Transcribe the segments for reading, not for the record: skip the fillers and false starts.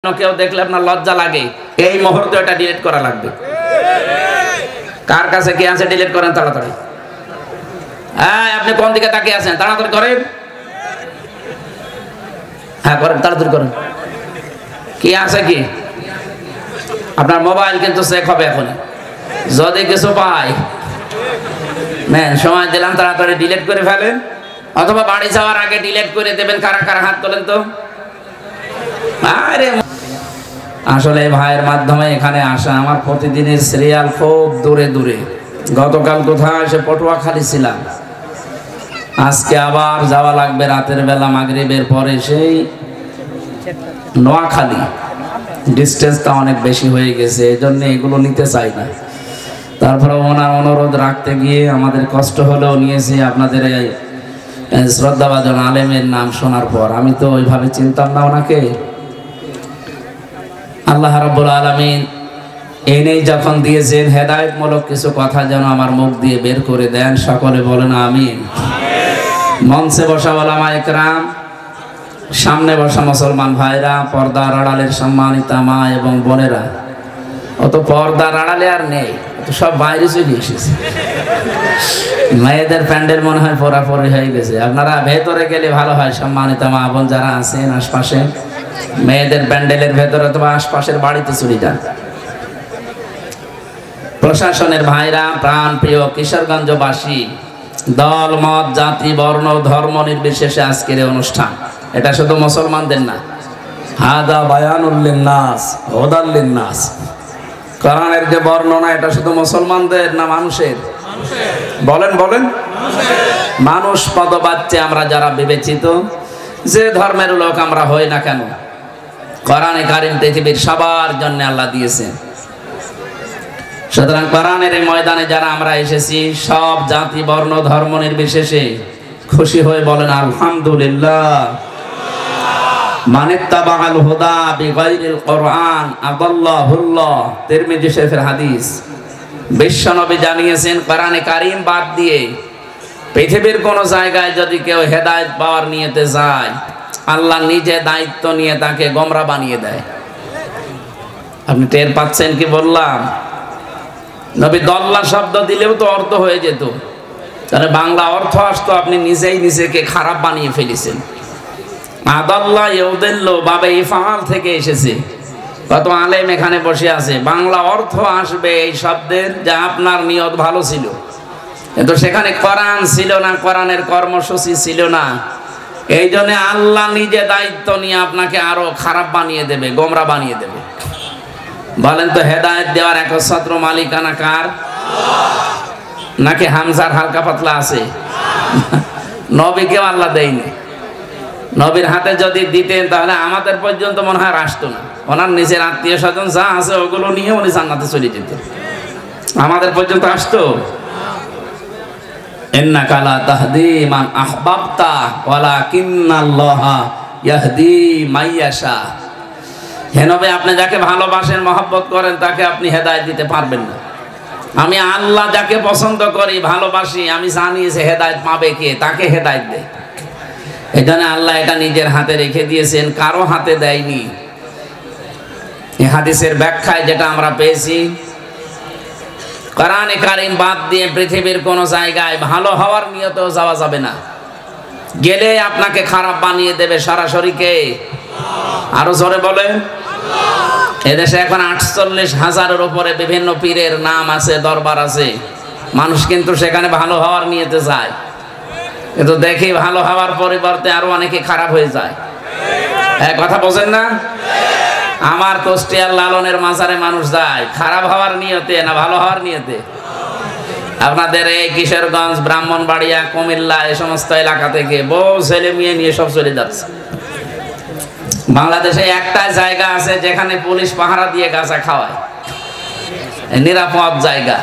কেউ দেখলে আপনার লজ্জা লাগে, এই মুহূর্তে এটা ডিলিট করা লাগবে। কার কাছে কি আছে ডিলিট করেন তাড়াতাড়ি। হ্যাঁ, আপনি কোন দিকে তাকিয়ে আছেন? তাড়াতাড়ি করেন। হ্যাঁ করেন, তাড়াতাড়ি করেন। কি আছে কি? আপনার মোবাইল কিন্তু চেক হবে এখন, যদি কিছু পায় নেন, সময় দিলাম, তাড়াতাড়ি ডিলিট করে ফেলেন, অথবা বাড়ি যাওয়ার আগে ডিলিট করে দেবেন। কারা কারা হাত তোলেন তো। আরে আসলে ভাইয়ের মাধ্যমে এখানে আসা আমার প্রতিদিনের সিরিয়াল খুব দূরে দূরে। গতকাল কোথায় এসে পটুয়াখালী ছিলাম, আজকে আবার যাওয়া লাগবে রাতের বেলা মাগরিবের পরে সেই নোয়াখালী। ডিস্টেন্সটা অনেক বেশি হয়ে গেছে, এই জন্য এগুলো নিতে চাই না। তারপরে ওনার অনুরোধ রাখতে গিয়ে আমাদের কষ্ট হলেও নিয়েছি। আপনাদের এই শ্রদ্ধাভাজন আলেমের নাম শোনার পর আমি তো ওইভাবে চিনতাম না ওনাকে। আল্লাহ রাব্বুল আলামিন এনেই যখন দিয়েছেন হেদায়েতমূলক কিছু কথা যেন আমার মুখ দিয়ে বের করে দেন। সকলে বলেন আমিন। মঞ্চে বসা ওলামায়ে কেরাম, সামনে বসা মুসলমান ভাইরা, পর্দার আড়ালের সম্মানিতা মা এবং বোনেরা। অত পর্দার আড়ালে আর নেই, সব বাইরে চলে এসেছে। মেয়েদের প্যান্ডেল মনে হয় পরাপরি হয়ে গেছে। আপনারা ভেতরে গেলে ভালো হয়, সম্মানিতা মা বোন যারা আছেন আশপাশে, মেয়েদের প্যান্ডেলের ভেতরে অথবা আশপাশের বাড়িতে চলে যান। প্রশাসনের ভাইরা, প্রাণ প্রিয় কিশোরগঞ্জবাসী, দল মত জাতি বর্ণ ধর্ম নির্বিশেষে আজকের এই অনুষ্ঠান, এটা শুধু মুসলমানদের না। হাদা বায়ানুল লিন্নাস হুদাল লিন্নাস। কোরআনের যে বর্ণনা এটা শুধু মুসলমানদের না মানুষের? বলেন বলেন। মানুষ পদবাচ্যে আমরা যারা বিবেচিত, যে ধর্মের লোক আমরা হই না কেন, কোরআনে কারীম পৃথিবীর সবার জন্য আল্লাহ দিয়েছেন। সুতরাং কোরআনের এই ময়দানে যারা আমরা এসেছি, সব জাতি বর্ণ ধর্ম নির্বিশেষে খুশি হয়ে বলেন আলহামদুলিল্লাহ। মানিত্তাবাআল হুদা বিগাইরিল কোরআন আদাল্লাহুল্লাহ। তিরমিজি শরীফের হাদিস। বিশ্বনবী জানিয়েছেন, কোরআনে কারীম বাদ দিয়ে পৃথিবীর কোন জায়গায় যদি কেউ হেদায়েত পাওয়ার নিয়তে যায়, আল্লাহ নিজে দায়িত্ব নিয়ে তাকে গোমরা বানিয়ে দেয়। আপনি টের পাচ্ছেন কি বললাম? নবী দল্লা শব্দ দিলেও তো অর্থ হয়ে যেত, তাহলে বাংলা অর্থ আসতো আপনি নিজেই নিজেকে খারাপ বানিয়ে ফেলেছেন। আদাল্লাহ ইউদিল্লু বাবে ইফআল থেকে এসেছে। কত আলেম এখানে বসে আছে, বাংলা অর্থ আসবে এই শব্দের, যা আপনার নিয়ত ভালো ছিল, কিন্তু সেখানে কোরআন ছিল না, কোরআনের কর্মসূচি ছিল না। এই জন্য আল্লাহ নিজে দায়িত্ব নিয়ে আপনাকে আরো খারাপ বানিয়ে দেবে, গোমরা বানিয়ে দেবে। বলেন তো, হেদায়েত দেওয়ার একচ্ছত্র মালিকানা কার? নাকি হামজার হালকা পাতলা আছে? নবীকেও আল্লাহ দেয়নি। নবীর হাতে যদি দিতেন তাহলে আমাদের পর্যন্ত মনে হয় আসতো না। ওনার নিজের আত্মীয় স্বজন যা আছে ওগুলো নিয়ে উনি জান্নাতে চলে যেতেন, আমাদের পর্যন্ত আসতো? ইন্নাকা লা তাহদি মান আহবাবতা ওয়ালাকিন্নাল্লাহা ইয়াহদি মাইয়াশা। হে নবী, আপনি যাকে ভালোবাসেন, মহব্বত করেন, তাকে আপনি হেদায়েত দিতে পারবেন না। আমি আল্লাহ যাকে পছন্দ করি, ভালোবাসি, আমি জানি যে হেদায়েত পাবে কে, তাকে হেদায়েত দেয়। এই জন্য আল্লাহ এটা নিজের হাতে রেখে দিয়েছেন, কারো হাতে দেয়নি। এই হাদিসের ব্যাখ্যায় যেটা আমরা পেয়েছি, কোরআনে কারীম বাদ দিয়ে পৃথিবীর কোন জায়গায় ভালো হওয়ার নিয়তেও যাওয়া যাবে না। গেলে আপনাকে খারাপ বানিয়ে দেবে সরাসরি কে? আরো জোরে বলেন। এদেশে এখন 48,000-এর উপরে বিভিন্ন পীরের নাম আছে, দরবার আছে। মানুষ কিন্তু সেখানে ভালো হওয়ার নিয়তে যায়, কিন্তু দেখি ভালো হওয়ার পরিবর্তে আরো অনেকে খারাপ হয়ে যায়। এক কথা বোঝেন না? আমার কুষ্টিয়ার লালনের মাজারে মানুষ যায় খারাপ হওয়ার নিয়তে না ভালো হওয়ার নিয়তে? আপনাদের এই কিশোরগঞ্জ, ব্রাহ্মণবাড়িয়া, কুমিল্লা এই সমস্ত এলাকা থেকে বউ ছেলে মেয়ে নিয়ে সব চলে যাচ্ছে। বাংলাদেশে একটা জায়গা আছে যেখানে পুলিশ পাহারা দিয়ে গাঁজা খাওয়ায়, নিরাপদ জায়গা।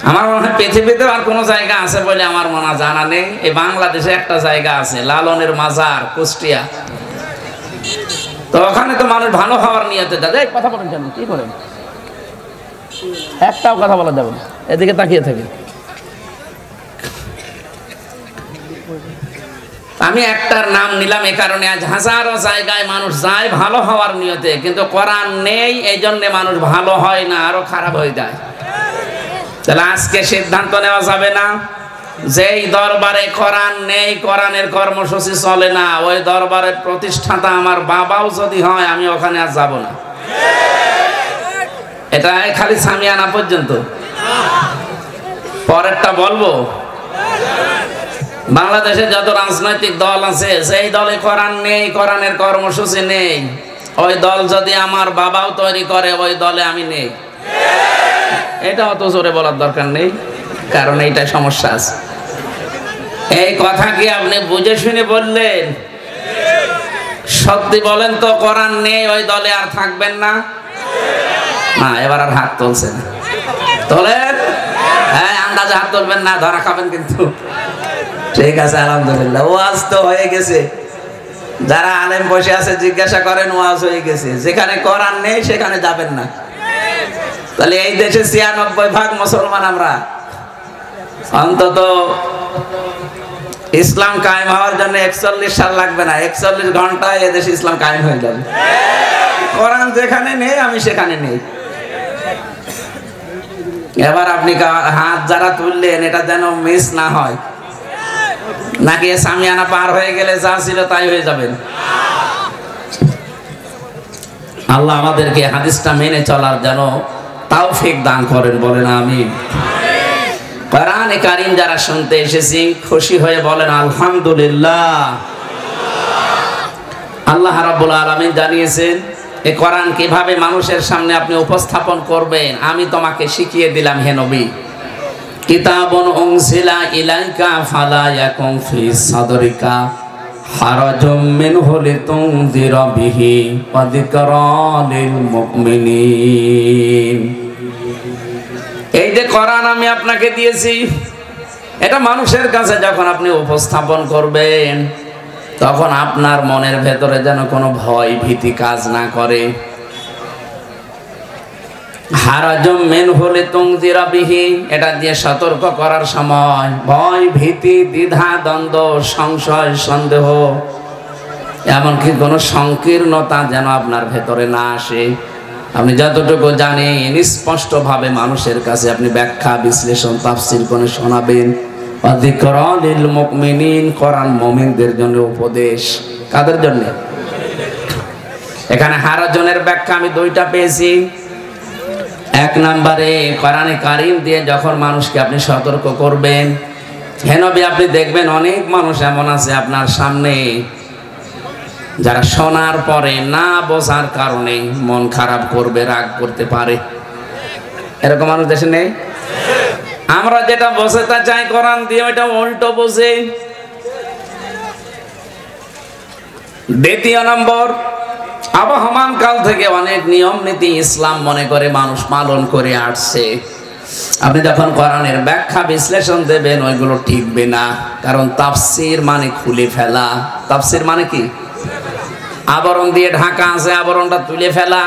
আমার মনে হয় পৃথিবীতে আর কোনো জায়গা আছে বলে আমার মনে জানা নেই। এই বাংলাদেশে একটা জায়গা আছে, লালনের মাজার, কুষ্টিয়া। তো ওখানে তো মানুষ ভালো হওয়ার নিয়তে যায়। কথা বলেন কেন? কি করেন? একটাও কথা বলা যাবে না, এদিকে তাকিয়ে থাকে। আমি একটার নাম নিলাম এই কারণে, আজ হাজারো জায়গায় মানুষ যায় ভালো হওয়ার নিয়তে, কিন্তু কোরআন নেই এই জন্য মানুষ ভালো হয় না, আরো খারাপ হয়ে যায়। তাহলে আজকে সিদ্ধান্ত নেওয়া যাবে না যেই দরবারে কোরআন নেই, কোরআনের কর্মসূচি চলে না, ওই দরবারের প্রতিষ্ঠাতা আমার বাবাও যদি হয় আমি ওখানে আর যাব না। এটা খালি সামিয়ানা পর্যন্ত, পরেরটা বলবো। বাংলাদেশে যত রাজনৈতিক দল আছে, সেই দলে কোরআন নেই, কোরআনের কর্মসূচি নেই, ওই দল যদি আমার বাবাও তৈরি করে ওই দলে আমি নেই। এটা অত জোরে বলার দরকার নেই, কারণ এইটা সমস্যা আছে। এই কথা কি আপনি বুঝে শুনে বললেন? সত্যি বলেন তো, কোরআন নেই ওই দলে আর থাকবেন না? না, এবার আর হাত তুলছে না। তোলেন, হ্যাঁ আন্দাজে হাত তুলবেন না, ধরা খাবেন কিন্তু। ঠিক আছে, আলহামদুলিল্লাহ, ওয়াজ তো হয়ে গেছে। যারা আলেম বসে আছে জিজ্ঞাসা করেন, ওয়াজ হয়ে গেছে। যেখানে কোরআন নেই সেখানে যাবেন না। তাহলে এই দেশে ৯৬% মুসলমান আমরা, অন্তত ইসলাম কায়েম হওয়ার জন্য ৪১ সাল লাগবে না, ৪১ ঘন্টায় এদেশে ইসলাম কায়েম হয়ে যাবে। কোরআন যেখানে নেই আমি সেখানে নেই। এবার আপনি হাত যারা তুললেন এটা যেন মিস না হয়, নাকি সামিয়ানা পার হয়ে গেলে যা ছিল তাই হয়ে যাবেন। আল্লাহ আমাদেরকে হাদিসটা মেনে চলার যেন তৌফিক দান করেন, বলেন আমিন। কোরআনে কারীম যারা শুনতে এসেছি খুশি হয়ে বলেন আলহামদুলিল্লাহ। আল্লাহ রাব্বুল আলামিন জানিয়েছেন এই কোরআন কিভাবে মানুষের সামনে আপনি উপস্থাপন করবেন, আমি তোমাকে শিখিয়ে দিলাম হে নবী। কিতাবুন উনজিলা ইলাইকা ফালা ইয়াকুম ফি সাদরিকা হারাজুম মিনহু লিতুনযিরা বিহি ওয়া যিকরা লিল মুমিনিন। এই যে কোরআন আমি আপনাকে দিয়েছি, এটা মানুষের কাছে যখন আপনি উপস্থাপন করবেন তখন আপনার মনের ভেতরে যেন কোনো ভয় ভীতি কাজ না করে। হারাজুম মিনহু লিতুনযিরা বিহি, এটা দিয়ে সতর্ক করার সময় ভয় ভীতি দ্বিধা দ্বন্দ্ব সংশয় সন্দেহ এমনকি কোনো সংকীর্ণতা যেন আপনার ভেতরে না আসে। আপনি যতটুকু জানেন স্পষ্টভাবে মানুষের কাছে আপনি ব্যাখ্যা বিশ্লেষণ তাফসীর করে শোনাবেন। ওয়া যিকরা লিল মুমিনিন, কোরআন মুমিনদের জন্য উপদেশ। কাদের জন্য? এখানে হারাজনের ব্যাখ্যা আমি দুইটা পেয়েছি। এক নম্বরে কোরআনে কারীম দিয়ে যখন মানুষকে আপনি সতর্ক করবেন, হে নবী আপনি দেখবেন অনেক মানুষ এমন আছে আপনার সামনে যারা শোনার পরে না বোঝার কারণে মন খারাপ করবে, রাগ করতে পারে। এরকম মানুষ দেশে নেই? আমরা যেটা বোঝাতে চাই কোরআন দিয়ে ওইটা উল্টো বোঝে। দ্বিতীয় নম্বর, আবহমান কাল থেকে অনেক নিয়ম নীতি ইসলাম মনে করে মানুষ পালন করে আসছে। আপনি যখন কোরআনের ব্যাখ্যা বিশ্লেষণ দেবেন ওইগুলো ঠিকবে না, কারণ তাফসীর মানে খুলে ফেলা। তাফসীর মানে কি? আবরণ দিয়ে ঢাকা আছে, আবরণটা তুলে ফেলা।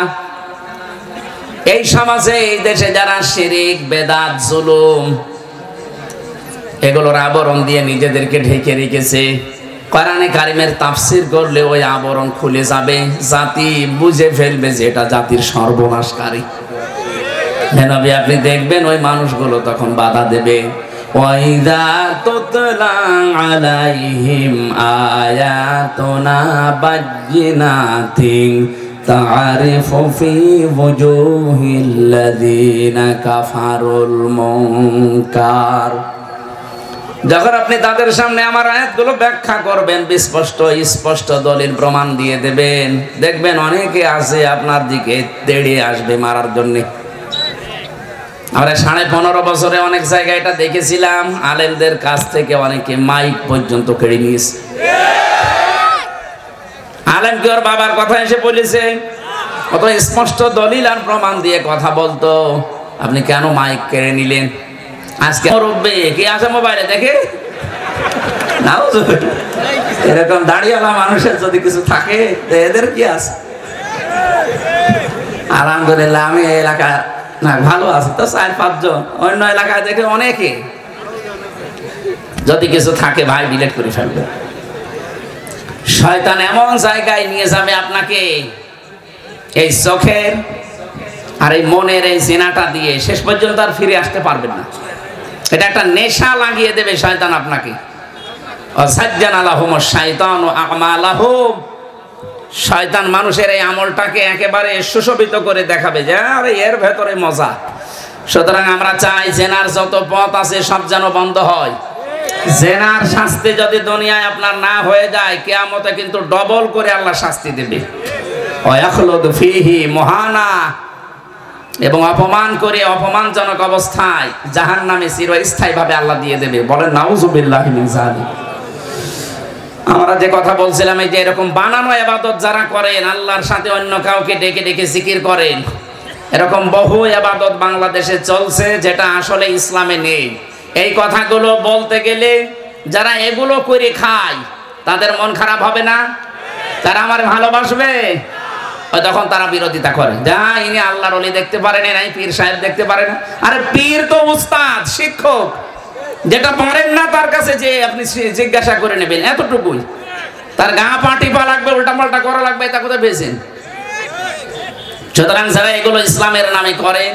এই সমাজে এই দেশে যারা শিরক বেদাত জুলুম এগুলোর আবরণ দিয়ে নিজেদেরকে ঢেকে রেখেছে, কোরআনে কারীমের তাফসীর করলে ওই আবরণ খুলে যাবে, জাতি বুঝে ফেলবে যে এটা জাতির সর্বনাশকারী। নবী আপনি দেখবেন ওই মানুষগুলো তখন বাধা দেবে। ওয়াইদা তুতলা আলাইহিম আয়াতুনা বায়্যিনাতিন তা'রিফু ফি ওয়ুজুহিল্লাযিনা কাফারুল মুনকার। যখন আপনি তাদের সামনে আমার আয়াতগুলো ব্যাখ্যা করবেন, স্পষ্ট দলিল প্রমাণ দিয়ে দেবেন, দেখবেন অনেকে আছে আপনার দিকে তেড়ে আসবে মারার জন্যে। আমরা 15.5 বছরে অনেক জায়গায় এটা দেখেছিলাম, আলেমদের কাছ থেকে অনেকে মাইক পর্যন্ত কেড়ে নিয়েছে। আলেম কি ওর বাবার কথা এসে বলেছে? কত স্পষ্ট দলিল আর প্রমাণ দিয়ে কথা বলতো, আপনি কেন মাইক কেড়ে নিলেন? আজকে রুববে কি আছে মোবাইলে দেখে নাও, এরকম দাঁড়িয়েলা মানুষের যদি কিছু থাকে এদের কি আছে? আলহামদুলিল্লাহ আমি এই এলাকা না ভালো আছে তো 4-5 জন, অন্য এলাকায় দেখে অনেকে। যদি কিছু থাকে ভাই ডিলিট করে ফেলবে। শয়তান এমন জায়গায় নিয়ে যাবে আপনাকে, এই চোখের আর এই মনের এই জিনাটা দিয়ে শেষ পর্যন্ত আর ফিরে আসতে পারবেন না। এটা একটা নেশা লাগিয়ে দেবে শয়তান আপনাকে। অসাজ্জানা লাহুমুশ শাইতানু আমালাহুম, শয়তান মানুষের এই আমলটাকে একেবারে সুশোভিত করে দেখাবে যে আরে এর ভেতরে মজা। সুতরাং আমরা চাই জেনার যত পথ আছে সব যেন বন্ধ হয়। জেনার শাস্তি যদি দুনিয়ায় আপনার না হয়ে যায়, কিয়ামতে কিন্তু ডবল করে আল্লাহ শাস্তি দেবে। ওয়াখলুদু ফীহি মুহানা, এবং অপমান করে অপমানজনক অবস্থায় জাহান্নামে চিরস্থায়ীভাবে আল্লাহ দিয়ে দেবে। বলেন নাউযুবিল্লাহি মিন যালিক। আমরা যে কথা বলছিলাম, এই যে এরকম বানানো ইবাদত যারা করেন, আল্লাহর সাথে অন্য কাউকে ডেকে ডেকে জিকির করেন, এরকম বহু ইবাদত বাংলাদেশে চলছে যেটা আসলে ইসলামে নেই। এই কথাগুলো বলতে গেলে যারা এগুলো করে খায় তাদের মন খারাপ হবে না? তারা আমার ভালোবাসবে? তখন তারা বিরোধিতা করে, যা ইনি আল্লাহর ওলি দেখতে পারেন নাই, পীর সাহেব দেখতে পারে না। আরে পীর তো উস্তাদ, শিক্ষক, যেটা পারেন না তার কাছে যে আপনি জিজ্ঞাসা করে নেবেন, এতটুকুই। তার গা পাটি পা লাগবে, উল্টা পাল্টা করা লাগবে, তা কোথায় পেয়েছেন? সুতরাং যারা এগুলো ইসলামের নামে করেন,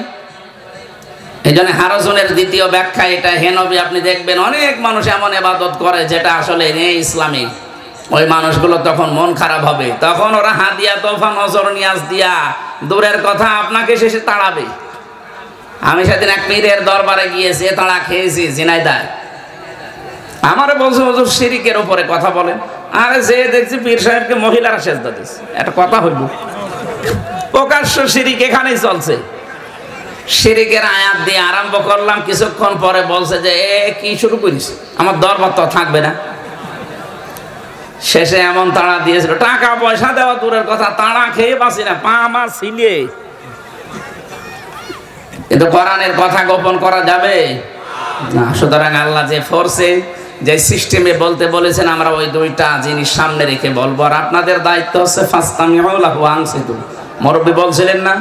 এই জন্য হারজনের দ্বিতীয় ব্যাখ্যা এটা, হে নবী আপনি দেখবেন অনেক মানুষ এমন ইবাদত করে যেটা আসলে নেই ইসলামে। ওই মানুষগুলো তখন মন খারাপ হবে, তখন ওরা হাদিয়া তোফা নজর নিয়াজ দিয়া দূরের কথা আপনাকে শেষে তাড়াবে। আমি সেদিন এক পীরের দরবারে গিয়েছি, তাড়া খেয়েছি ঝিনাইদহ। আমারে বলছে হুজুর শিরিকের উপরে কথা বলেন। আরে যে দেখছি পীর সাহেবকে মহিলারা সেজদা দিচ্ছে, একটা কথা হইল। প্রকাশ্য শিরিক এখানেই চলছে। শিরিকের আয়াত দিয়ে আরম্ভ করলাম, কিছুক্ষণ পরে বলছে যে এ কি শুরু করিস, আমার দরবার তো থাকবে না। শেষে এমন তাড়া দিয়েছিল, টাকা পয়সা দেওয়া দূরের কথা, তাড়া খেয়ে বাঁচি না, পা আমার ছিলে। কিন্তু কোরআনের কথা গোপন করা যাবে না। সুতরাং আল্লাহ যে ফোর্সে, যে সিস্টেমে বলতে বলেছেন, আমরা ওই দুইটা জিনিস সামনে রেখে বলবো। আর আপনাদের দায়িত্ব হচ্ছে ফাস্তামিউ লাহু আনসিতু। মুরব্বি বলছিলেন না,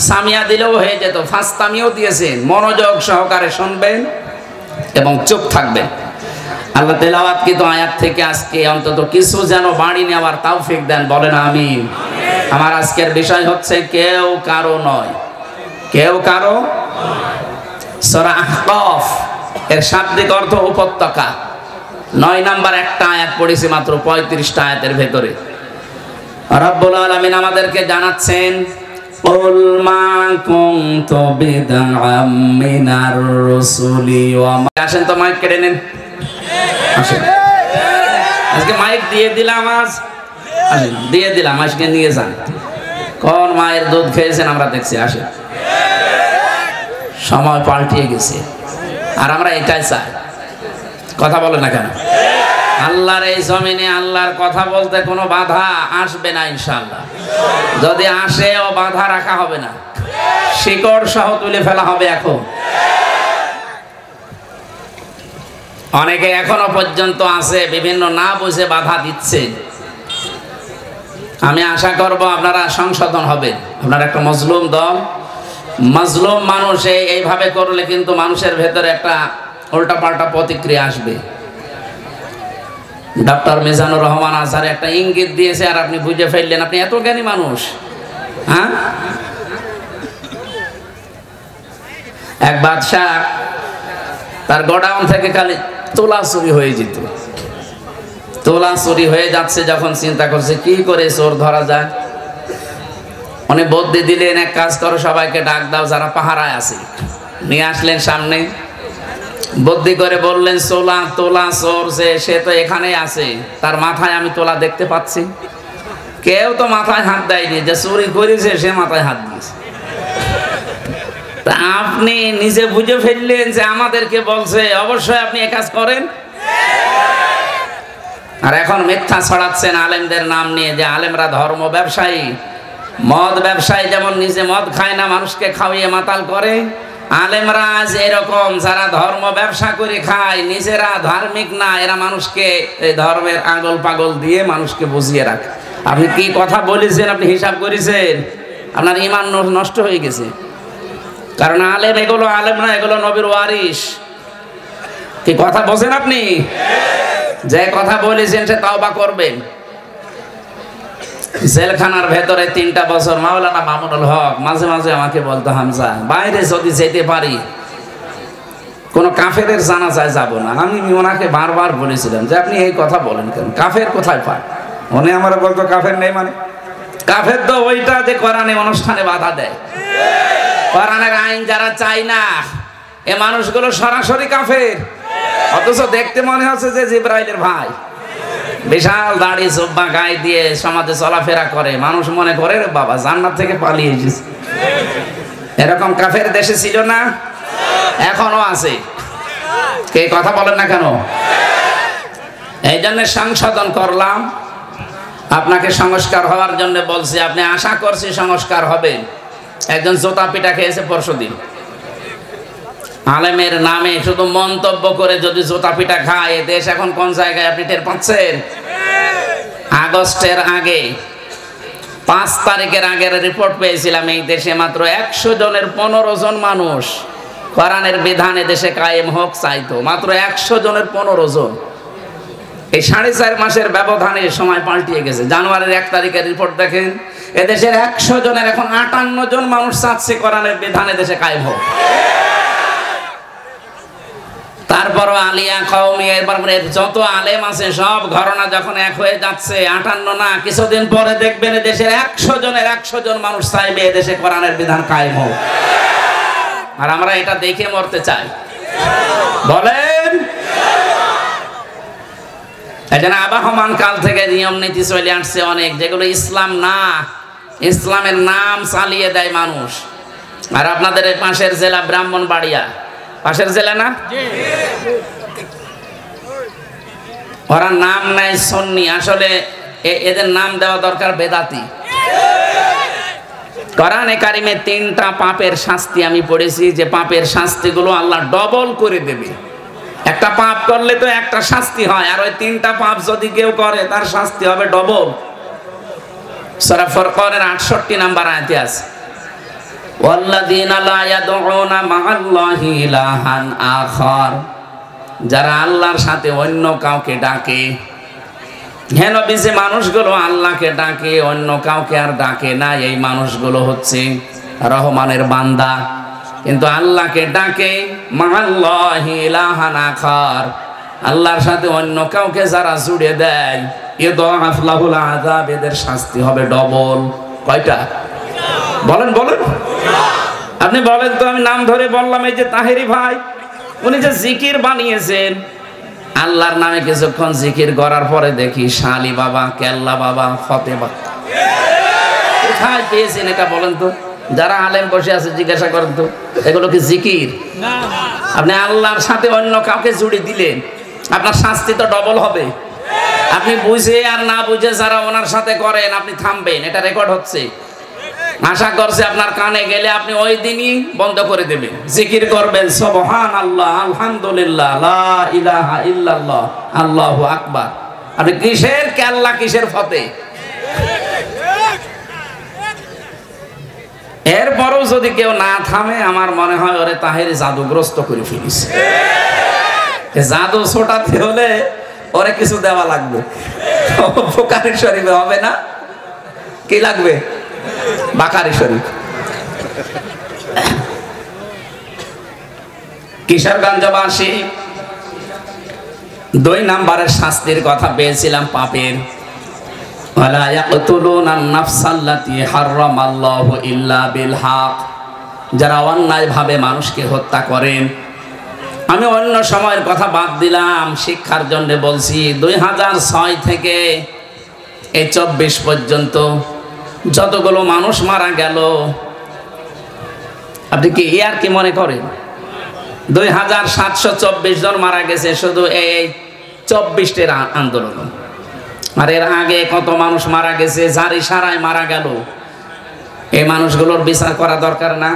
সামিয়া দিলেও হয়ে যেত, ফাস্তামিও দিয়েছেন। মনোযোগ সহকারে শুনবেন এবং চুপ থাকবেন। আল্লাহ তেলাওয়াতকৃত আয়াত থেকে আজকে অন্তত কিছু যেন বাড়ি নেওয়ার তৌফিক দেন। বলেন আমিন। আমার আজকের বিষয় হচ্ছে কেউ কারো নয়, কেউ কারো। সূরা আহকাফ এর শাব্দিক অর্থ উপত্যকা। 9 নাম্বার একটা আয়াত পড়েছি মাত্র 35টা আয়াতের ভেতরে। রব্বুল আলামিন আমাদেরকে জানাচ্ছেন, কুল মা কুনতু বিদআম মিনার রাসূলি ওয়া মা। আসেন তো মাইক কেড়ে নেন, আসেন। আজকে মাইক দিয়ে দিলাম, আজ আসেন দিয়ে দিলাম, আজকে নিয়ে যান। কোন মায়ের দুধ খেয়েছেন আমরা দেখছি। আসেন, সময় পাল্টিয়ে গেছে, আর আমরা এটাই চাই। কথা বলে না কেন? আল্লাহর এই জমিনে আল্লাহর কথা বলতে কোনো বাধা আসবে না ইনশাআল্লাহ। যদি আসেও বাধা রাখা হবে না, শিকড় সহ তুলে ফেলা হবে। এখন অনেকে এখনো পর্যন্ত আছে বিভিন্ন না বুঝে বাধা দিচ্ছে। আমি আশা করব আপনারা সংশোধন হবেন। আপনারা একটা মজলুম দল, মজলুম মানুষ এইভাবে করলে কিন্তু মানুষের ভেতরে একটা উল্টাপাল্টা প্রতিক্রিয়া আসবে। ডক্টর মিজানুর রহমান আজহার একটা ইঙ্গিত দিয়েছে, আর আপনি বুঝে ফেললেন। আপনি এত জ্ঞানী মানুষ। হ্যাঁ, এক বাদশাহ তার গোডাউন থেকে খালি তোলা চুরি হয়ে যেত। তোলা চুরি হয়ে যাচ্ছে যখন চিন্তা করছে কি করে চোর ধরা যায়, উনি বুদ্ধি দিলেন, এক কাজ করো, সবাইকে ডাক দাও যারা পাহারায় আছে। নিয়ে আসলেন সামনে, বুদ্ধি করে বললেন, তোলা তোলা চোর যে সে তো এখানে আছে, তার মাথায় আমি তোলা দেখতে পাচ্ছি। কেউ তো মাথায় হাত দেয়নি, যে চুরি করেছে সে মাথায় হাত দিয়েছে। তা আপনি নিজে বুঝে ফেললেন যে আমাদেরকে বলছে, অবশ্যই আপনি এ কাজ করেন। আর এখন মিথ্যা ছড়াচ্ছেন আলেমদের নাম নিয়ে, যে আলেমরা ধর্ম ব্যবসায়ী, মদ ব্যবসায়ী। যেমন নিজে মদ খায় না, মানুষকে খাওয়িয়ে মাতাল করে, আলেমরা আজ এরকম যারা ধর্ম ব্যবসা করে খায়, নিজেরা ধার্মিক না, এরা মানুষকে এই ধর্মের আগল পাগল দিয়ে মানুষকে বুঝিয়ে রাখে। আপনি কি কথা বলেছেন, আপনি হিসাব করেছেন? আপনার ঈমান নষ্ট হয়ে গেছে। কারণ আলেম এগুলো আলেম না, এগুলো নবীর ওয়ারিস। কি কথা বলছেন আপনি? যে কথা বলেছেন সে তাওবা করবেন। জেলখানার ভেতরে 3টা বছর মাওলানা মামুনুল হক মাঝে মাঝে আমাকে বলতো, হামজা বাইরে যদি যেতে পারি কোন কাফেরের জানাজায় যাব না। আমি ওনাকে বারবার বলেছিলাম যে আপনি এই কথা বলেন কেন, কাফের কোথায় পায়? উনি আমার বলতো কাফের নেই মানে, কাফের তো ওইটা যে কোরআনে অনুষ্ঠানে বাধা দেয়। কোরআনের আইন যারা চায় না এ মানুষগুলো সরাসরি কাফের, অথচ দেখতে মনে হচ্ছে যে জিব্রাইলের ভাই। বিশাল দাড়ি জুব্বা গায়ে দিয়ে সমাজে চলাফেরা করে, মানুষ মনে করে রে বাবা জান্নাত থেকে পালিয়ে এসেছে। এরকম কাফের দেশে ছিল না, এখনো আছে। কে কথা বলেন না কেন? এই জন্য সংশোধন করলাম, আপনাকে সংস্কার হওয়ার জন্য বলছি। আপনি আশা করছি সংস্কার হবে। একজন জোতা পিটা খেয়েছে পরশুদিন, আলেমের নামে শুধু মন্তব্য করে যদি জোতা পিটা খায়, দেশ এখন কোন জায়গায় আপনি টের পাচ্ছেন? আগস্টের আগে 5 তারিখের আগের রিপোর্ট পেয়েছিলাম, এই দেশে মাত্র 100 জনের 15 জন মানুষ কোরআনের বিধানে দেশে কায়েম হোক চাইতো। মাত্র 100 জনের 15 জন। এই 4.5 মাসের ব্যবধানে সময় পাল্টিয়ে গেছে। জানুয়ারির 1 তারিখের রিপোর্ট দেখেন, এদেশের 100 জনের এখন 58 জন মানুষ চাচ্ছে কোরআনের বিধানে দেশে কায়েম হোক। তারপরও আলিয়া কওমিয়া এবার যত আলেম আছে সব ঘরনা যখন এক হয়ে যাচ্ছে, 58 না, কিছুদিন পরে দেখবেন দেশের 100 জনের 100 জন মানুষ চাইবে দেশে কোরআনের বিধান কায়েম হোক। আর আমরা এটা দেখে মরতে চাই? বলেন। এজন্য আবহমান কাল থেকে নিয়ম নীতি চলে আসছে অনেক, যেগুলো ইসলাম না, ইসলামের নাম চালিয়ে দেয় মানুষ। আর আপনাদের এই পাশের জেলা ব্রাহ্মণবাড়িয়া, পাশের জেলা না, ওরা নাম নেয় সুন্নি, আসলে এদের নাম দেওয়া দরকার বেদাতি। কোরআনে কারিমে 3টা পাপের শাস্তি আমি পড়েছি, যে পাপের শাস্তিগুলো আল্লাহ ডবল করে দেবে। একটা পাপ করলে তো একটা শাস্তি হয়, আর ওই 3টা পাপ যদি কেউ করে তার শাস্তি হবে ডবল। সূরা ফুরকানের 68 নম্বর আয়াতে আছে, ওয়াল্লাযীনা লা ইয়াদউনা মা'আল্লাহি ইলাহান আখার, যারা আল্লাহর সাথে অন্য কাউকে ডাকে। হ্যাঁ নবী, যে মানুষগুলো আল্লাহকে ডাকে অন্য কাউকে আর ডাকে না, এই মানুষগুলো হচ্ছে রহমানের বান্দা, কিন্তু আল্লাহকে ডাকে মা'আল্লাহি ইলাহান আখার, আল্লাহর সাথে অন্য কাউকে যারা জুড়ে দেয়, ইউদাআফ লাহুল আযাব, এদের শাস্তি হবে ডবল। কয়টা? বলেন বলেন, আপনি বলেন তো। আমি নাম ধরে বললাম, এই যে তাহেরি ভাই, উনি যে জিকির বানিয়েছেন, আল্লাহর নামে কিছুক্ষণ জিকির করার পরে দেখি শালি বাবা, কেল্লা বাবা, ফতে বাবা। কোথায় পেয়েছেন এটা বলেন তো? যারা আলেম বসে আছে জিজ্ঞাসা করেন তো, এগুলো কি জিকির? আপনি আল্লাহর সাথে অন্য কাউকে জুড়ে দিলেন, আপনার শাস্তি তো ডবল হবে। আপনি বুঝে আর না বুঝে যারা ওনার সাথে করেন, আপনি থামবেন, এটা রেকর্ড হচ্ছে। আশা করছে আপনার কানে গেলে আপনি ওই দিনই বন্ধ করে দেবেন, জিকির করবেন সুবহানাল্লাহ, আলহামদুলিল্লাহ, লা ইলাহা ইল্লাল্লাহ, আল্লাহু আকবার। আপনি কিসের কেল্লা, কিসের ফতে? এরপরও যদি কেউ না থামে, আমার মনে হয় ওরে তাহেরি জাদুগ্রস্ত করে ফেলিছে। জাদু ছোটাতে হলে ওরে কিছু দেওয়া লাগবে। বুখারী শরীফে হবে না, কি লাগবে? বুখারী শরীফ। কিশোরগঞ্জবাসী 2 নম্বরের শাস্তির কথা পেয়েছিলাম পাপের। ওয়ালা ইয়াকতুলুনান নাফসাল্লাতী হারামাল্লাহু ইল্লা বিল হক, যারা অন্যায়ভাবে মানুষকে হত্যা করেন। আমি অন্য সময়ের কথা বাদ দিলাম, শিক্ষার জন্য বলছি। 2006 থেকে এই 24 পর্যন্ত যতগুলো মানুষ মারা গেল, আপনি কি ইয়ার কি মনে করেন? 2724 জন মারা গেছে শুধু এই 24টের আন্দোলন। আর এর আগে কত মানুষ মারা গেছে, যার ইশারায় মারা গেল। এই মানুষগুলোর বিচার করা দরকার না?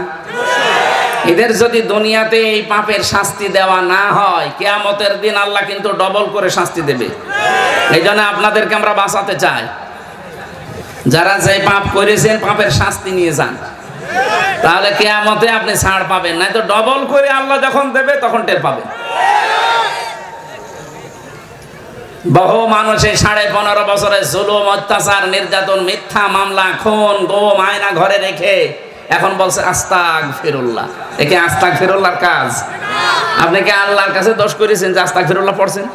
এদের যদি দুনিয়াতে এই পাপের শাস্তি দেওয়া না হয়, কিয়ামতের দিন আল্লাহ কিন্তু ডবল করে শাস্তি দেবে। এই জন্য আপনাদেরকে আমরা বাঁচাতে চাই, যারা যে পাপ করেছেন পাপের শাস্তি নিয়ে যান, তাহলে কিয়ামতে আপনি ছাড় পাবেন, নাই তো ডবল করে আল্লাহ যখন দেবে তখন টের পাবেন। বহু মানুষের 15.5 বছরের জুলুম, অত্যাচার, নির্যাতন, মিথ্যা মামলা, খুন, গুম, আয়না ঘরে রেখে এখন বলছে আস্তাগফিরুল্লাহ। একে আস্তাগফিরুল্লাহর কাজ? আপনি কি আল্লাহর কাছে দোষ করেছেন যে আস্তাগফিরুল্লাহ পড়ছেন?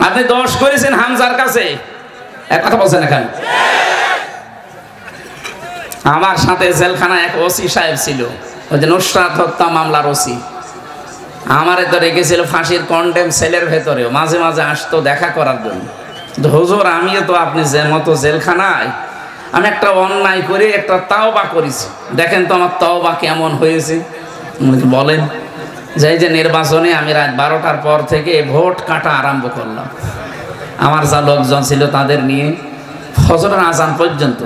আপনি দোষ করেছেন হামজার কাছে। এক কথা বলছেন এখানে। আমার সাথে জেলখানায় এক ওসি সাহেব ছিল, ওই যে নুসরাত হত্যা মামলার ওসি। আমারে তো রেখেছিল ফাঁসির কন্ডেম সেলের ভেতরেও, মাঝে মাঝে আসতো দেখা করার জন্য। হুজুর, আমিও তো আপনি যে মতো জেলখানায়, আমি একটা অন্যায় করে একটা তাওবা করেছি, দেখেন তো আমার তাওবা কেমন হয়েছে। বলেন যে এই যে নির্বাচনে আমি রাত 12টার পর থেকে ভোট কাটা আরম্ভ করলাম, আমার যা লোকজন ছিল তাদের নিয়ে ফজরের আজান পর্যন্ত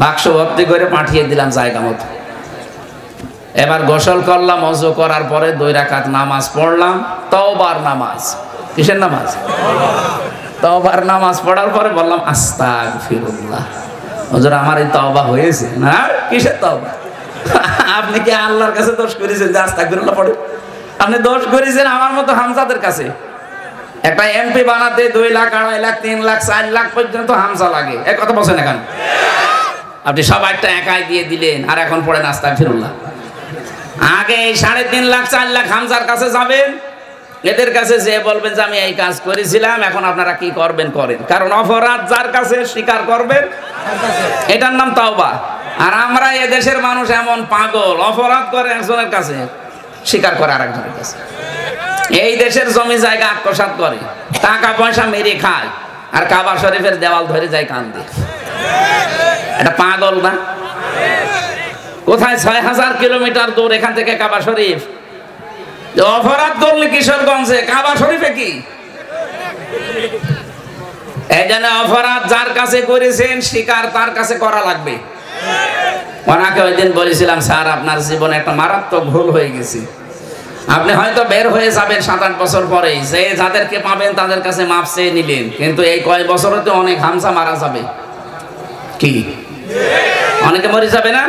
বাক্স ভর্তি করে পাঠিয়ে দিলাম জায়গা মতো। এবার গোসল করলাম, ওযু করার পরে 2 রাকাত নামাজ পড়লাম, তওবার নামাজ। কিসের নামাজ? তওবার নামাজ পড়ার পরে বললাম আস্তাগফিরুল্লাহ। হুজুর, আমার এই তওবা হয়েছে না। কিসের তওবা? আপনি কি আল্লাহর কাছে দোষ করেছেন যে আস্তাগফিরুল্লাহ পড়ে? আপনি দোষ করেছেন আমার মতো হামজাদের কাছে। একটা এমপি বানাতে 2 লাখ, 2.5 লাখ, 3 লাখ, 4 লাখ পর্যন্ত হামজা লাগে। এক কথা বলছেন এখন। আপনি সবাইটা একাই দিয়ে দিলেন, আর এখন পড়েন আস্তাগফিরুল্লাহ। আগে এই 3.5 লাখ, 4 লাখ হামজার কাছে যাবেন, এদের কাছে যে বলবেন যে আমি এই কাজ করেছিলাম, এখন আপনারা কি করবেন করেন, কারণ অপরাধ যার কাছে স্বীকার করবেন এটার নাম তাওবা। আর আমরা এদেশের মানুষ এমন পাগল, অপরাধ করে একজনের কাছে, স্বীকার করে আরেকজনের কাছে। এই দেশের জমি জায়গা আত্মসাৎ করে, টাকা পয়সা মেরে খায়, আর কাবা শরীফের দেওয়াল ধরে যায় কান্দে। এটা পাগল না? কোথায় 6000 কিলোমিটার দূর এখান থেকে কাবা শরীফ। অপরাধ করলে কিশোরগঞ্জে, কাবা শরীফে কি? এই জন্য অপরাধ যার কাছে করেছেন স্বীকার তার কাছে করা লাগবে। ওনাকে ওই দিন বলেছিলাম, স্যার আপনার জীবনে একটা মারাত্মক ভুল হয়ে গেছে, আপনি হয়তো বের হয়ে যাবেন 7-8 বছর পরেই, যে যাদেরকে পাবেন তাদের কাছে মাপ চেয়ে নিলেন, কিন্তু এই কয় বছরে তো অনেক হামজা মারা যাবে। কি অনেকে মরে যাবে না?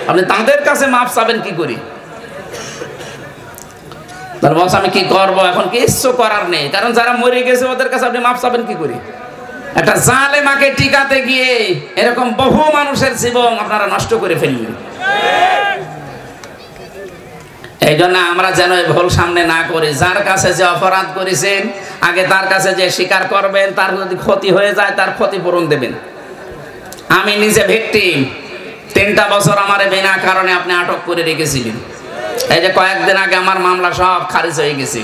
আপনি তাদের কাছে মাপ চাবেন কি করি? তার বস আমি কি করব, এখন কিছু করার নেই, কারণ যারা মরে গেছে ওদের কাছে আপনি মাপ চাবেন কি করি? একটা জালেমাকে টিকাতে গিয়ে এরকম বহু মানুষের জীবন আপনারা নষ্ট করে ফেললেন। এই জন্য আমরা যেন ভুল সামনে না করি। যার কাছে যে অপরাধ করেছেন আগে তার কাছে যে স্বীকার করবেন, তার যদি ক্ষতি হয়ে যায় তার ক্ষতিপূরণ দেবেন। আমি নিজে ভিকটিম, 3টা বছর আমারে বিনা কারণে আপনি আটক করে রেখেছিলেন। এই যে কয়েকদিন আগে আমার মামলা সব খারিজ হয়ে গেছে,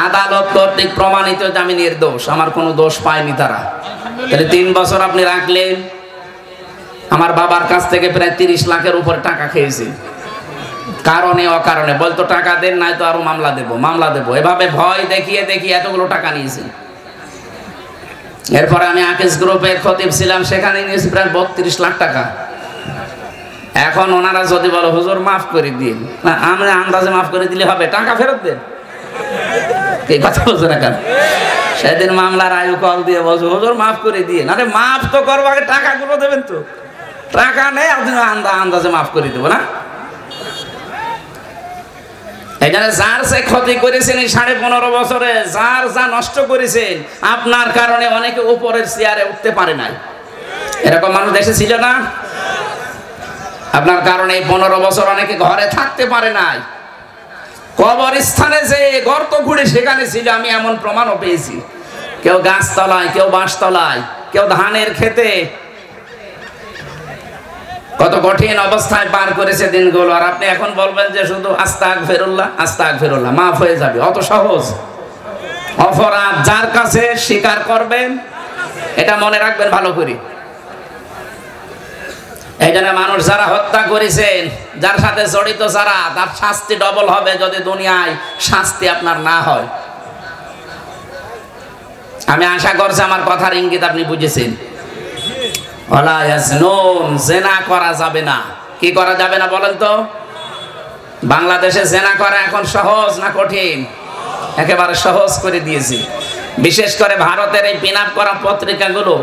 আদালত কর্তৃক প্রমাণিত যে আমি নির্দোষ, আমার কোনো দোষ পায়নি তারা। তাহলে 3 বছর আপনি রাখলেন। আমার বাবার কাছ থেকে প্রায় 30 লাখের উপর টাকা খেয়েছি, কারণে অকারণে। বলতো টাকা দেন, নাই তো আরো মামলা দেবো, এভাবে ভয় দেখিয়ে দেখিয়ে এতগুলো টাকা নিয়েছি। এরপরে আমি আকিস গ্রুপের খতিব ছিলাম, সেখানে নিয়েছি প্রায় 32 লাখ টাকা। এখন ওনারা যদি বলো হুজুর মাফ করে দিন, না আমরা আন্দাজে মাফ করে দিলে হবে, টাকা ফেরত দেন। এই কথা বলছো না কেন? সেদিন মামলার আয়ু কল দিয়ে বলছো হুজুর মাফ করে দিয়ে, আরে মাফ তো করবো, আগে টাকাগুলো দেবেন তো। টাকা নেই, আপনি আন্দাজে মাফ করে দেবো না? এই জন্য যার সে ক্ষতি করেছেন এই 15.5 বছরে, যার যা নষ্ট করেছেন, আপনার কারণে অনেকে উপরের চেয়ারে উঠতে পারে নাই। এরকম মানুষ দেশে ছিল না? আপনার কারণে এই 15 বছর অনেকে ঘরে থাকতে পারে নাই, কবরস্থানে যে গর্ত খুঁড়ে সেখানে ছিল। আমি এমন প্রমাণও পেয়েছি, কেউ গাছতলায়, কেউ বাঁশতলায়, কেউ ধানের খেতে, কত কঠিন অবস্থায় পার করেছে দিনগুলো। আর আপনি এখন বলবেন যে শুধু আস্তাগফিরুল্লাহ মাফ হয়ে যাবে, অত সহজ? অপরাধ যার কাছে স্বীকার করবেন, এটা মনে রাখবেন ভালো করে। এই জন্য মানুষ যারা হত্যা করেছেন, যার সাথে জড়িত যারা, তার শাস্তি ডবল হবে যদি দুনিয়ায় শাস্তি আপনার না হয়। আমি আশা করছি আমার কথার ইঙ্গিত আপনি বুঝেছেন। ওয়ালা ইয়াজনুন, জেনা করা যাবে না। কি করা যাবে না বলেন তো? বাংলাদেশে জেনা করা এখন সহজ না কঠিন? একেবারে সহজ করে দিয়েছি। বিশেষ করে ভারতের এই পিন আপ করা পত্রিকাগুলো,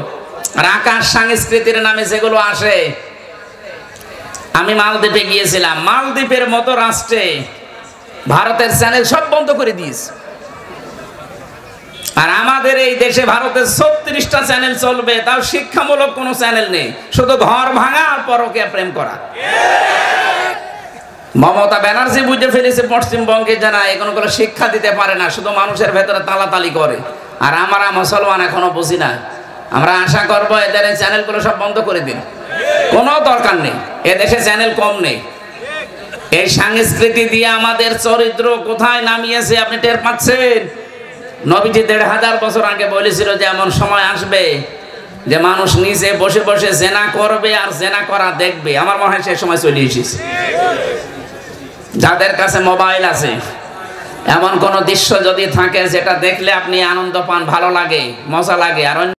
আর আকাশ সংস্কৃতির নামে যেগুলো আসে। আমি মালদ্বীপে গিয়েছিলাম, মালদ্বীপের মতো রাষ্ট্রে ভারতের চ্যানেল সব বন্ধ করে দিয়েছে। আর আমাদের এই দেশে ভারতে 36টা চ্যানেল চলবে, তাও শিক্ষামূলক কোনো চ্যানেল নেই, শুধু ঘর ভাঙা আর পরকীয়া প্রেম করা। মমতা ব্যানার্জি বুঝে ফেলেছে পশ্চিমবঙ্গে জানা এখন কোনো শিক্ষা দিতে পারে না, শুধু মানুষের ভেতরে তালাতালি করে। আর আমরা মুসলমান এখনো বুঝি না। আমরা আশা করব এদের এই চ্যানেলগুলো সব বন্ধ করে দিন, কোনো দরকার নেই, এদেশে চ্যানেল কম নেই। এই সংস্কৃতি দিয়ে আমাদের চরিত্র কোথায় নামিয়েছে আপনি টের পাচ্ছেন? নবীজি 1500 বছর আগে বলেছিল যে এমন সময় আসবে যে মানুষ নিচে বসে বসে জেনা করবে আর জেনা করা দেখবে। আমার মনে হয় সেই সময় চলে এসেছে। যাদের কাছে মোবাইল আছে, এমন কোন দৃশ্য যদি থাকে যেটা দেখলে আপনি আনন্দ পান, ভালো লাগে, মজা লাগে, আর